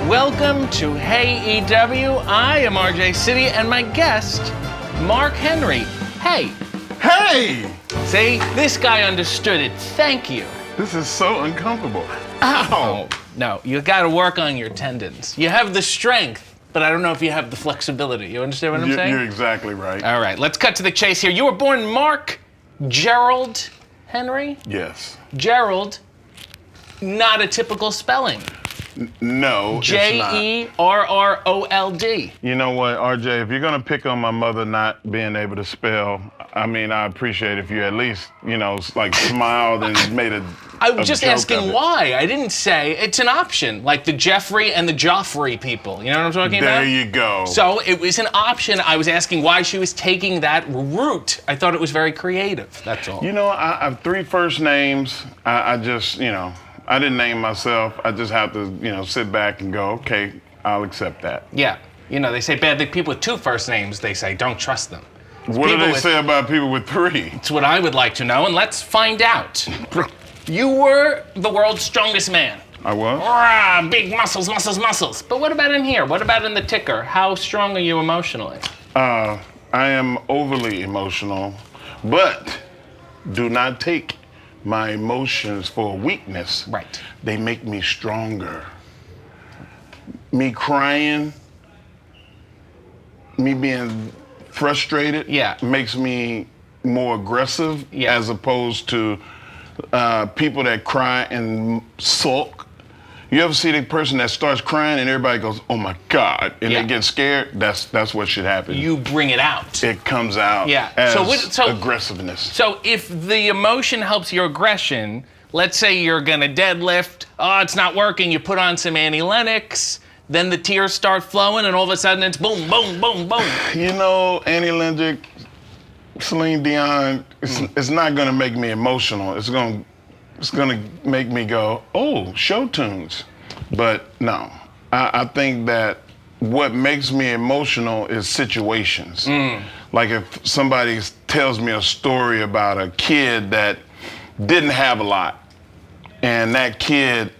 Welcome to Hey EW. I am RJ City and my guest, Mark Henry. Hey. Hey! See, this guy understood it. Thank you. This is so uncomfortable. Ow! No, you gotta work on your tendons. You have the strength, but I don't know if you have the flexibility. You understand what I'm saying? You're exactly right. All right, let's cut to the chase here. You were born Mark Gerald Henry? Yes. Gerald, not a typical spelling. No, it's not. Jerrold. You know what, RJ, if you're gonna pick on my mother not being able to spell, I mean, I appreciate if you at least, like smiled and made a I'm just joke asking of it. why. I didn't say it's an option, like the Jeffrey and the Joffrey people. You know what I'm talking about? There you go. So it was an option. I was asking why she was taking that route. I thought it was very creative, that's all. You know, I have 3 first names. I just, I didn't name myself. I just have to, sit back and go, okay, I'll accept that. Yeah. They say bad thing. People with 2 first names, they say don't trust them. What do they say about people with 3? It's what I would like to know, and let's find out. You were the world's strongest man. I was? Rah, big muscles, muscles, muscles. But what about in here? What about in the ticker? How strong are you emotionally? I am overly emotional, but do not take my emotions for weakness. Right. They make me stronger. Me crying, me being frustrated, makes me more aggressive as opposed to people that cry and sulk. You ever see the person that starts crying and everybody goes, "Oh my God," and they get scared? That's what should happen. You bring it out. It comes out as aggressiveness. So if the emotion helps your aggression, let's say you're gonna deadlift, it's not working, you put on some Annie Lennox, then the tears start flowing and all of a sudden it's boom, boom, boom, boom. Annie Lennox, Celine Dion, it's not gonna make me emotional. It's gonna make me go, oh, show tunes. But no, I think that what makes me emotional is situations. Like if somebody tells me a story about a kid that didn't have a lot, and that kid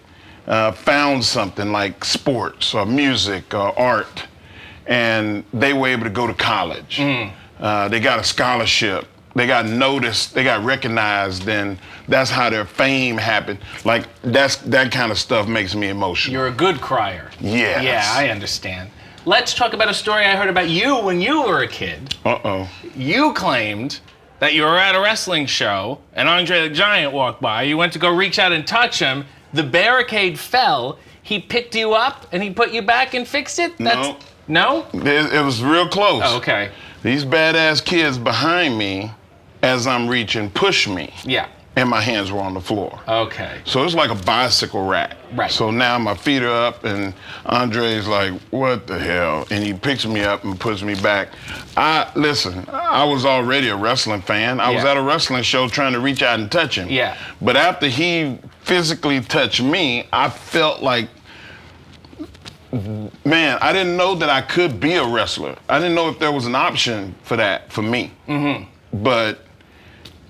found something like sports or music or art, and they were able to go to college. They got a scholarship. They got noticed, they got recognized, and that's how their fame happened. Like, that kind of stuff makes me emotional. You're a good crier. Yes. Yeah, I understand. Let's talk about a story I heard about you when you were a kid. Uh-oh. You claimed that you were at a wrestling show, and Andre the Giant walked by. You went to go reach out and touch him. The barricade fell. He picked you up, and he put you back and fixed it? No. No? It was real close. Oh, okay. These badass kids behind me, as I'm reaching, pushed me. Yeah. And my hands were on the floor. Okay. So it's like a bicycle rack. Right. So now my feet are up, and Andre's like, what the hell? And he picks me up and puts me back. Listen, I was already a wrestling fan. I was at a wrestling show trying to reach out and touch him. Yeah. But after he physically touched me, I felt like, man, I didn't know that I could be a wrestler. I didn't know if there was an option for that for me. But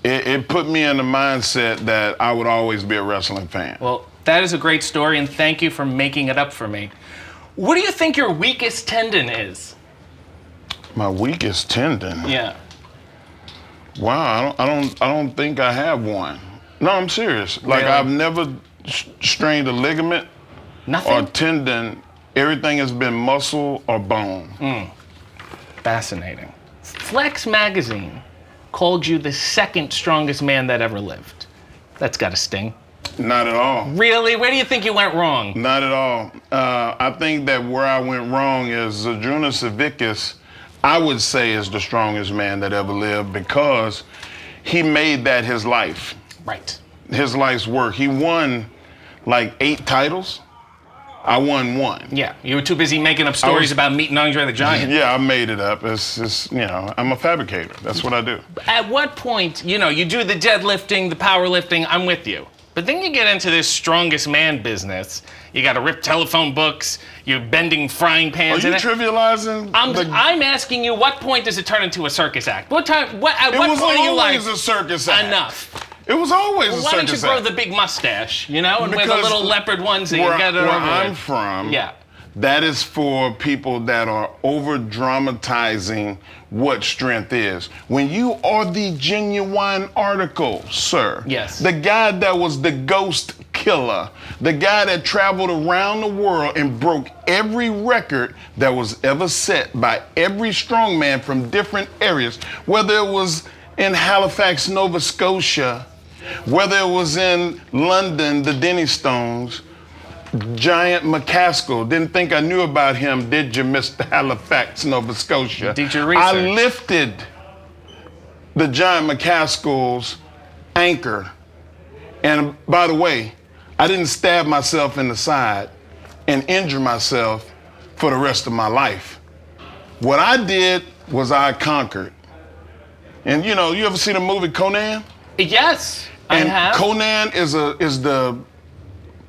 it put me in the mindset that I would always be a wrestling fan. Well, that is a great story, and thank you for making it up for me. What do you think your weakest tendon is? My weakest tendon? Yeah. Wow, I don't think I have one. No, I'm serious. Like, Really? I've never strained a ligament Nothing? or tendon. Everything has been muscle or bone. Fascinating. Flex Magazine called you the 2nd strongest man that ever lived. That's gotta sting. Not at all. Really? Where do you think you went wrong? Not at all. I think that where I went wrong is Zydrunas Savickas, I would say, is the strongest man that ever lived because he made that his life. Right. His life's work. He won like 8 titles. I won 1. Yeah, you were too busy making up stories about meeting Andre the Giant. Yeah, I made it up. It's I'm a fabricator. That's what I do. At what point, you do the deadlifting, the powerlifting, I'm with you. But then you get into this strongest man business. You got to rip telephone books. You're bending frying pans. Are you trivializing? I'm asking you, what point does it turn into a circus act? What time? At what point are you like? It was always a circus act. Enough. It was always a Why don't you circus grow act. the big mustache, you know, and wear the Because little leopard onesie where, and get it where over I'm with. from, Yeah. that is for people that are over dramatizing what strength is. When you are the genuine article, sir. Yes. The guy that was the ghost killer, the guy that traveled around the world and broke every record that was ever set by every strongman from different areas, whether it was in Halifax, Nova Scotia, whether it was in London, the Denny Stones, Giant McCaskill. Didn't think I knew about him, did you, Mr. Halifax, Nova Scotia? Did your I research. lifted the Giant McCaskill's anchor. And by the way, I didn't stab myself in the side and injure myself for the rest of my life. What I did was I conquered. And you know, you ever seen the movie Conan? Yes, I And have. Conan is the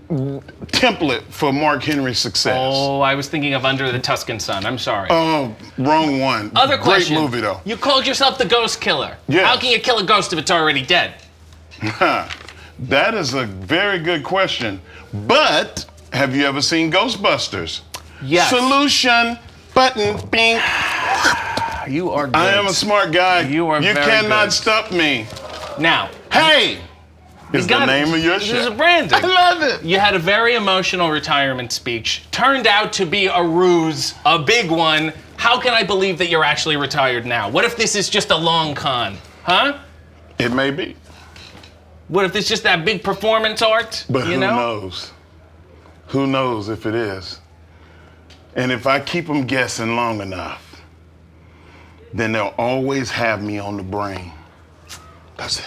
template for Mark Henry's success. Oh, I was thinking of Under the Tuscan Sun. I'm sorry. Oh, wrong one. Other Great question. movie though. You called yourself the ghost killer. Yes. How can you kill a ghost if it's already dead? That is a very good question. But have you ever seen Ghostbusters? Yes. Solution, button, bing. You are good. I am a smart guy. You are You very cannot good. stop me. Now, Hey! Is the got it. name of your This is show. a branding. I love it. you had a very emotional retirement speech. Turned out to be a ruse, a big one. How can I believe that you're actually retired now? What if this is just a long con? Huh? It may be. What if it's just that big performance art? But you who know? knows? Who knows if it is? And if I keep them guessing long enough, then they'll always have me on the brain. That's it.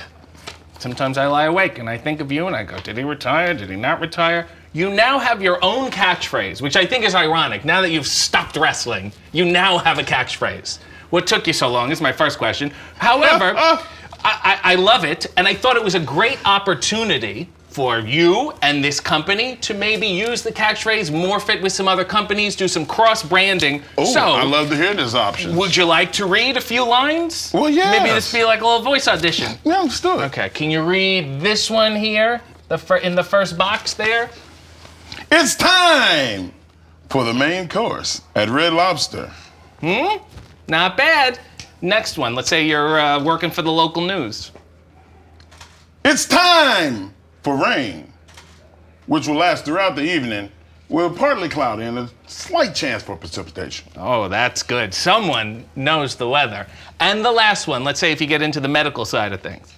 Sometimes I lie awake and I think of you and I go, did he retire? Did he not retire? You now have your own catchphrase, which I think is ironic. Now that you've stopped wrestling, you now have a catchphrase. What took you so long is my first question. However, I love it, and I thought it was a great opportunity for you and this company to maybe use the catchphrase, morph it with some other companies, do some cross-branding. Oh, So, I love to hear this option. would you like to read a few lines? Well, yes. Maybe this be like a little voice audition. Yeah, let's do it. Okay, can you read this one here? In the first box there? It's time for the main course at Red Lobster. Not bad. Next one. Let's say you're working for the local news. It's time for rain, which will last throughout the evening with partly cloudy and a slight chance for precipitation. Oh, that's good. Someone knows the weather. And the last one. Let's say if you get into the medical side of things.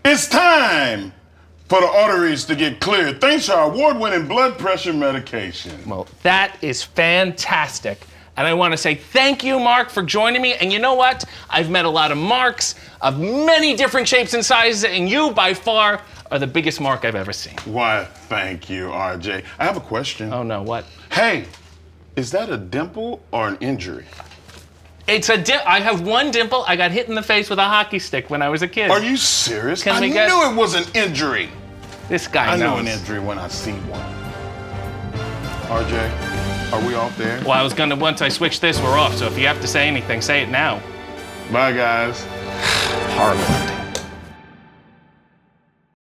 It's time for the arteries to get cleared thanks to our award-winning blood pressure medication. Well, that is fantastic. And I want to say thank you, Mark, for joining me. And you know what? I've met a lot of Marks of many different shapes and sizes, and you, by far, are the biggest Mark I've ever seen. Why, thank you, RJ. I have a question. Oh, no, what? Hey, is that a dimple or an injury? It's I have one dimple. I got hit in the face with a hockey stick when I was a kid. Are you serious? Can I we knew get- it was an injury. This guy I know knows. an injury when I see one. RJ, are we off there? Well, I was gonna, once I switch this, we're off. So if you have to say anything, say it now. Bye, guys. Harland.